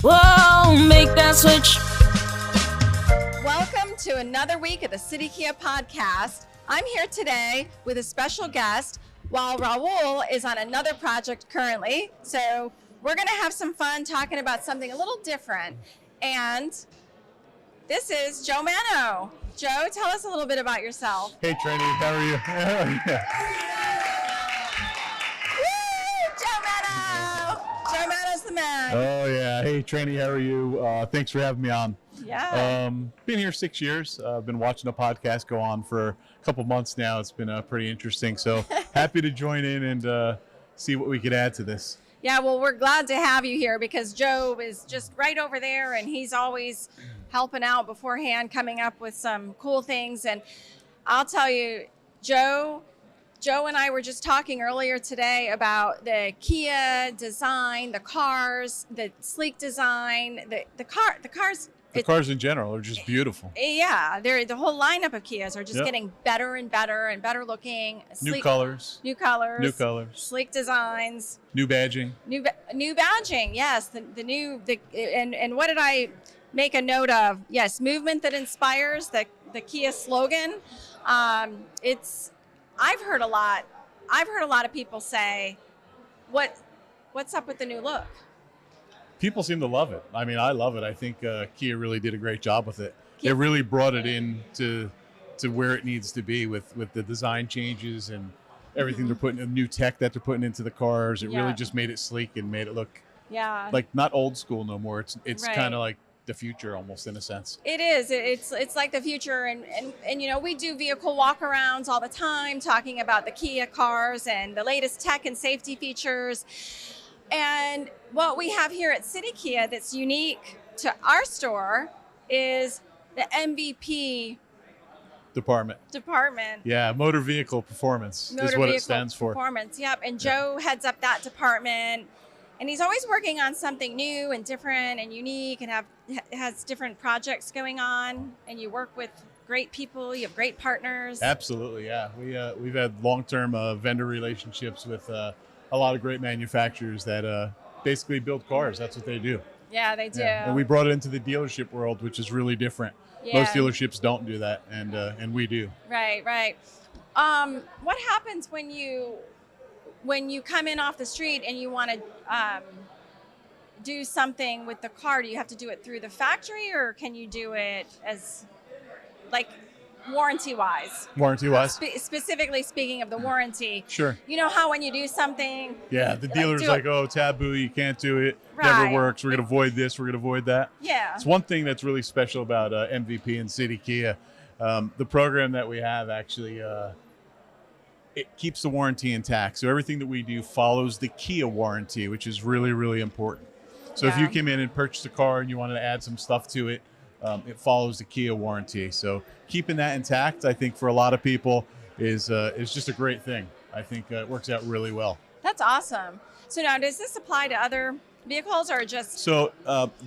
Whoa, make that switch. Welcome to another week of the City Kia podcast. I'm here today with a special guest while Raul is on another project currently. So we're going to have some fun talking about something a little different. And this is Joe Mano. Joe, tell us a little bit about yourself. Hey, Trini, how are you? Woo! Joe Mano! Joe Mano's the man. Oh, yeah. Hey, Trini, how are you? Thanks for having me on. Yeah. Been here 6 years. I've been watching the podcast go on for a couple months now. It's been pretty interesting. So happy to join in and see what we could add to this. Yeah, well, we're glad to have you here because Joe is just right over there and he's always helping out beforehand, coming up with some cool things. And I'll tell you, Joe and I were just talking earlier today about the Kia design, the cars, the sleek design, the cars. The cars in general are just beautiful. Yeah, the whole lineup of Kias are just getting better and better and better looking. Sleek, New colors. Sleek designs. New badging. New badging, yes. And what did I make a note of? Yes, movement that inspires, the Kia slogan. I've heard a lot of people say, what's up with the new look? People seem to love it. I mean, I love it. I think Kia really did a great job with it. It really brought it in to where it needs to be with the design changes and everything they're putting, the new tech that they're putting into the cars. It really just made it sleek and made it look like not old school no more. It's right. kind of like the future almost in a sense. It is. It's like the future. And you know, we do vehicle walkarounds all the time talking about the Kia cars and the latest tech and safety features. And what we have here at City Kia that's unique to our store is the MVP Department. Yeah, motor vehicle performance is what it stands for. Performance, yep. And Joe heads up that department. And he's always working on something new and different and unique and has different projects going on. And you work with great people. You have great partners. Absolutely, yeah. We've had long-term vendor relationships with a lot of great manufacturers that basically build cars. That's what they do. Yeah, they do. Yeah. And we brought it into the dealership world, which is really different. Yeah. Most dealerships don't do that, and we do. Right. What happens when you come in off the street and you want to do something with the car? Do you have to do it through the factory, or can you do it as like warranty-wise? Specifically speaking of the warranty. Sure. You know how when you do something... Yeah, the dealer's like, oh, taboo, you can't do it. Right. Never works. We're going to avoid this. We're going to avoid that. Yeah. It's one thing that's really special about MVP and City Kia. The program that we have actually, it keeps the warranty intact. So everything that we do follows the Kia warranty, which is really, really important. So if you came in and purchased a car and you wanted to add some stuff to it, it follows the Kia warranty. So keeping that intact, I think for a lot of people is just a great thing. I think it works out really well. That's awesome. So now, does this apply to other vehicles or just... So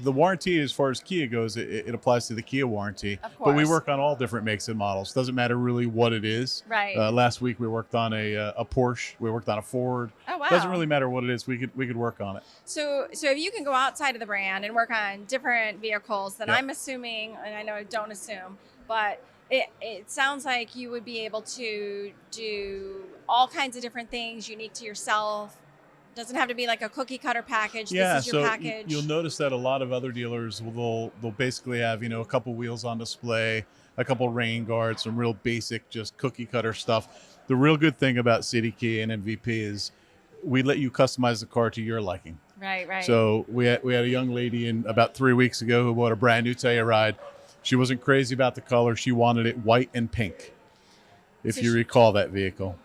the warranty, as far as Kia goes, it applies to the Kia warranty. Of course. But we work on all different makes and models. Doesn't matter really what it is. Right. Last week we worked on a Porsche. We worked on a Ford. Oh, wow. Doesn't really matter what it is. We could work on it. So if you can go outside of the brand and work on different vehicles, then Yeah. I'm assuming, and I know I don't assume, but it sounds like you would be able to do all kinds of different things unique to yourself. Doesn't have to be like a cookie cutter package. Yeah, this is your so package. You'll notice that a lot of other dealers they'll basically have a couple wheels on display, a couple rain guards, some real basic just cookie cutter stuff. The real good thing about City Kia and MVP is we let you customize the car to your liking. Right. So we had a young lady in about 3 weeks ago who bought a brand new Telluride. She wasn't crazy about the color. She wanted it white and pink, if you recall that vehicle.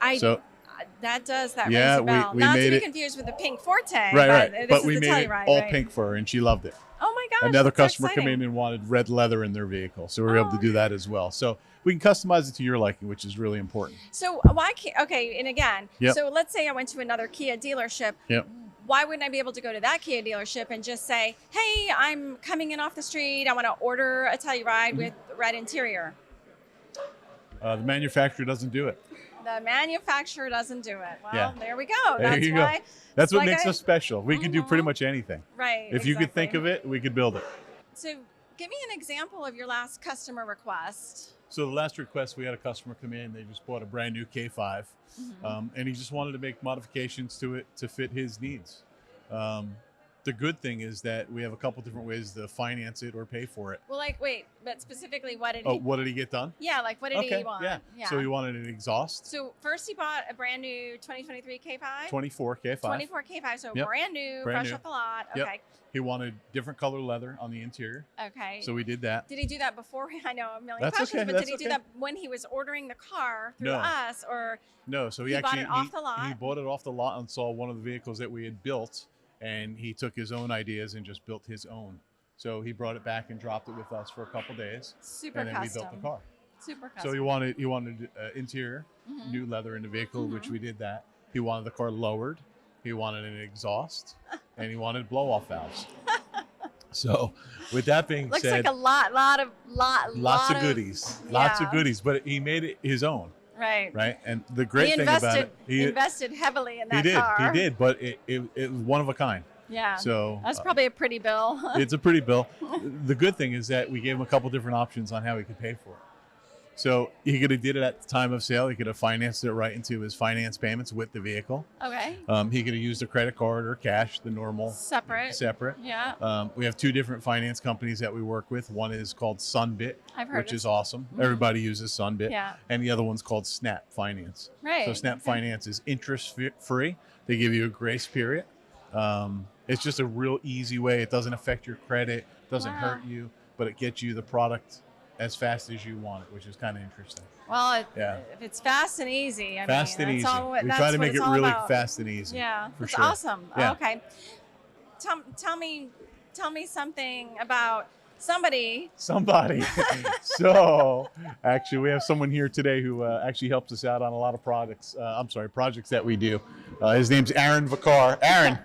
That rings a bell. we Not made to be it confused with the pink Forte. right. But we the made it Telluride, all right? pink for her, and she loved it. Oh my gosh! Another that's so customer came exciting. in and wanted red leather in their vehicle, so we were able to do that as well. So we can customize it to your liking, which is really important. So why can't? Okay, and again, so let's say I went to another Kia dealership. Yep. Why wouldn't I be able to go to that Kia dealership and just say, "Hey, I'm coming in off the street. I want to order a Telluride with red interior." The manufacturer doesn't do it. the manufacturer doesn't do it. Well, Yeah. there we go. There That's you go. why. That's what like makes I- us special. We could do pretty much anything. Right. If you could think of it, we could build it. So, give me an example of your last customer request. So the last request, we had a customer come in. They just bought a brand new K5, and he just wanted to make modifications to it to fit his needs. The good thing is that we have a couple different ways to finance it or pay for it. Well, like, wait, but specifically, what did Oh, he? what did he get done? Yeah, like, what did he want? Yeah. So he wanted an exhaust, So first, he bought a brand new 2023 K5. 24 K5. 24 K5, so Yep. brand new, Brand fresh new. off the lot. Yep. Okay. He wanted different color leather on the interior. Okay. So we did that. Did he do that before? I know a million That's questions, okay, but did that's he do okay. that when he was ordering the car through No. us, or No, so He bought actually it off the lot? He bought it off the lot and saw one of the vehicles that we had built, and he took his own ideas and just built his own. So he brought it back and dropped it with us for a couple days, super and then custom? we built the car. Super custom. So he wanted interior, new leather in the vehicle, which we did that. He wanted the car lowered. He wanted an exhaust, and he wanted blow-off valves. So, with that being Looks said, like a lot lots of goodies, lots of yeah. goodies. But he made it his own, Right. right? And the great He thing about invested it, invested heavily in that he car. did, but it was one of a kind. Yeah. So That's probably a pretty bill. it's a pretty bill. The good thing is that we gave him a couple different options on how he could pay for it. So he could have did it at the time of sale. He could have financed it right into his finance payments with the vehicle. Okay. He could have used a credit card or cash, the normal Separate. Yeah. We have two different finance companies that we work with. One is called Sunbit, I've heard which of is awesome. Everybody uses Sunbit. Yeah. And the other one's called Snap Finance. Right. So Snap Okay. Finance is interest free. They give you a grace period. It's just a real easy way. It doesn't affect your credit, doesn't Wow. hurt you, but it gets you the product as fast as you want it, which is kind of interesting. Well, Yeah. if it's fast and easy, Fast mean, and that's easy. all, We that's try to what make it's it all really about. fast and easy. Yeah, for that's sure. awesome. Yeah. Okay. Tell me something about somebody. Somebody. So, actually, we have someone here today who actually helps us out on a lot of projects that we do. His name's Aaron Vicar. Aaron,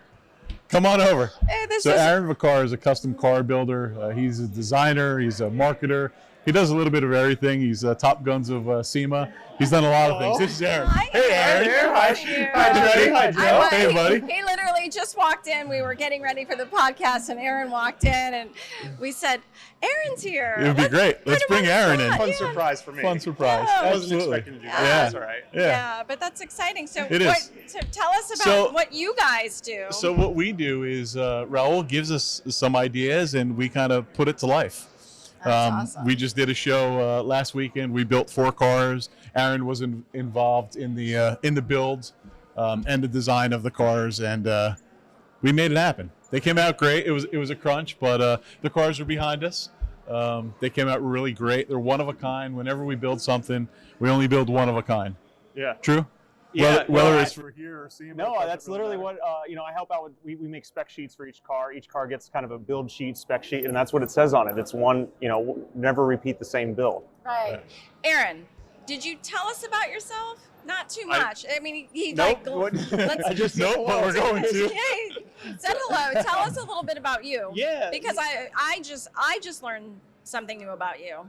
come on over. Hey, this So is Aaron Vicar is a custom car builder. He's a designer. He's a marketer. He does a little bit of everything. He's Top Guns of SEMA. He's done a lot of things. This is Aaron. Hi, Hey, Aaron. Hi, Hi, Joe. Hey, buddy. He literally just walked in. We were getting ready for the podcast, and Aaron walked in, and we said, "Aaron's here." It would be great. Let's bring Aaron in. Fun Yeah. surprise for me. Fun surprise. Yeah. I wasn't Absolutely. expecting to do that. Yeah. That's all right. Yeah, but that's exciting. So, It is. so tell us about So- what you guys do. So what we do is Raul gives us some ideas and we kind of put it to life. That's awesome. We just did a show last weekend. We built 4 cars. Aaron was involved in the build and the design of the cars, and we made it happen. They came out great. It was a crunch, but the cars are behind us. They came out really great. They're one of a kind. Whenever we build something, we only build one of a kind. Yeah. True? Yeah, Whether no, it's for here or SEMA. No, that's literally what I help out with. We make spec sheets for each car. Each car gets kind of a build sheet, spec sheet, and that's what it says on it. It's one, never repeat the same build. Right. Aaron, did you tell us about yourself? Not too I- much. I mean, he Nope. let's I just Nope, but we're going to. Hey, said hello. Tell us a little bit about you. Yeah. Because I just learned something new about you.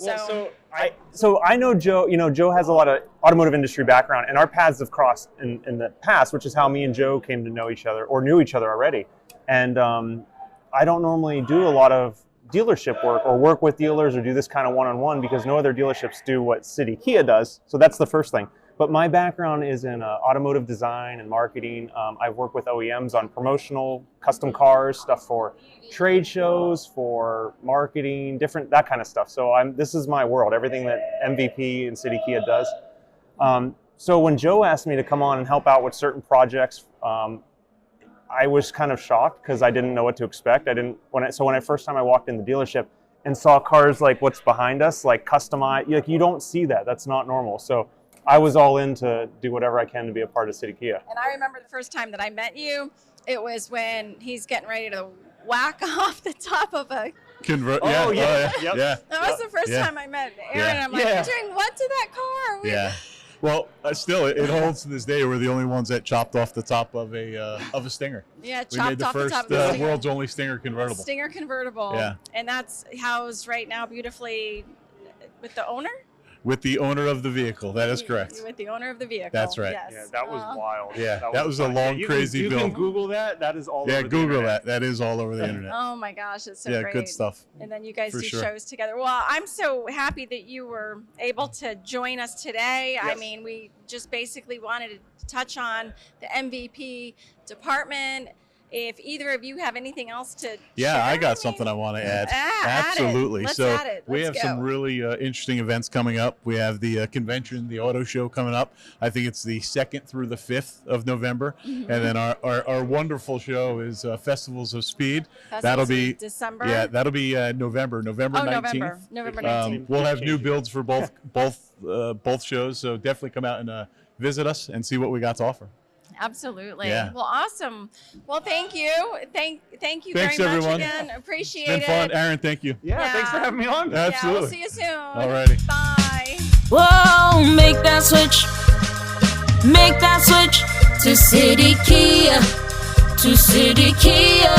Well, so I know Joe. Joe has a lot of automotive industry background, and our paths have crossed in the past, which is how me and Joe came to know each other or knew each other already. And I don't normally do a lot of dealership work or work with dealers or do this kind of one-on-one because no other dealerships do what City Kia does. So that's the first thing. But my background is in automotive design and marketing. I've worked with OEMs on promotional custom cars, stuff for trade shows, for marketing, that kind of stuff. So this is my world, everything that MVP and City Kia does. So when Joe asked me to come on and help out with certain projects, I was kind of shocked because I didn't know what to expect. When I first time I walked in the dealership and saw cars like what's behind us, like customized, like you don't see that. That's not normal. So I was all in to do whatever I can to be a part of City Kia. And I remember the first time that I met you, it was when he's getting ready to whack off the top of a. Oh, yeah. Yep. Yeah. That was the first Yeah. time I met Aaron. Yeah. I'm like, Yeah. you're doing what to that car? Yeah. Well, still, it holds to this day. We're the only ones that chopped off the top of a Stinger. Yeah, We chopped made the off first the top of the Stinger. world's only Stinger convertible. Stinger convertible. Yeah. And that's housed right now beautifully with the owner? With the owner of the vehicle. That is correct. With the owner of the vehicle. That's right. Yes. Yeah, that was wild. Yeah, that was a long, crazy you build. You can Google that. That is all over the Google internet. that. That is all over the internet. Oh my gosh, it's so Yeah, great. good stuff. And then you guys For do sure. shows together. Well, I'm so happy that you were able to join us today. I Yes. mean, we just basically wanted to touch on the MVP department. If either of you have anything else to Yeah, share, I got mean, something I want to add. add it. Absolutely. Let's So add it. we Let's have some go. really interesting events coming up. We have the convention, the auto show coming up. I think it's the 2nd through the 5th of November. Mm-hmm. And then our wonderful show is Festivals of Speed. Festivals That'll in be December. Yeah, that'll be November 19th. November 19th. We'll have new builds for both shows, so definitely come out and visit us and see what we got to offer. Absolutely. Yeah. Well, awesome. Well, thank you. Thank you Thanks, very much everyone. again. Appreciate It's been it. fun. Aaron, thank you. Yeah, thanks for having me on. Absolutely. Yeah, we'll see you soon. Alrighty. Bye. Whoa, make that switch. Make that switch to City Kia. To City Kia.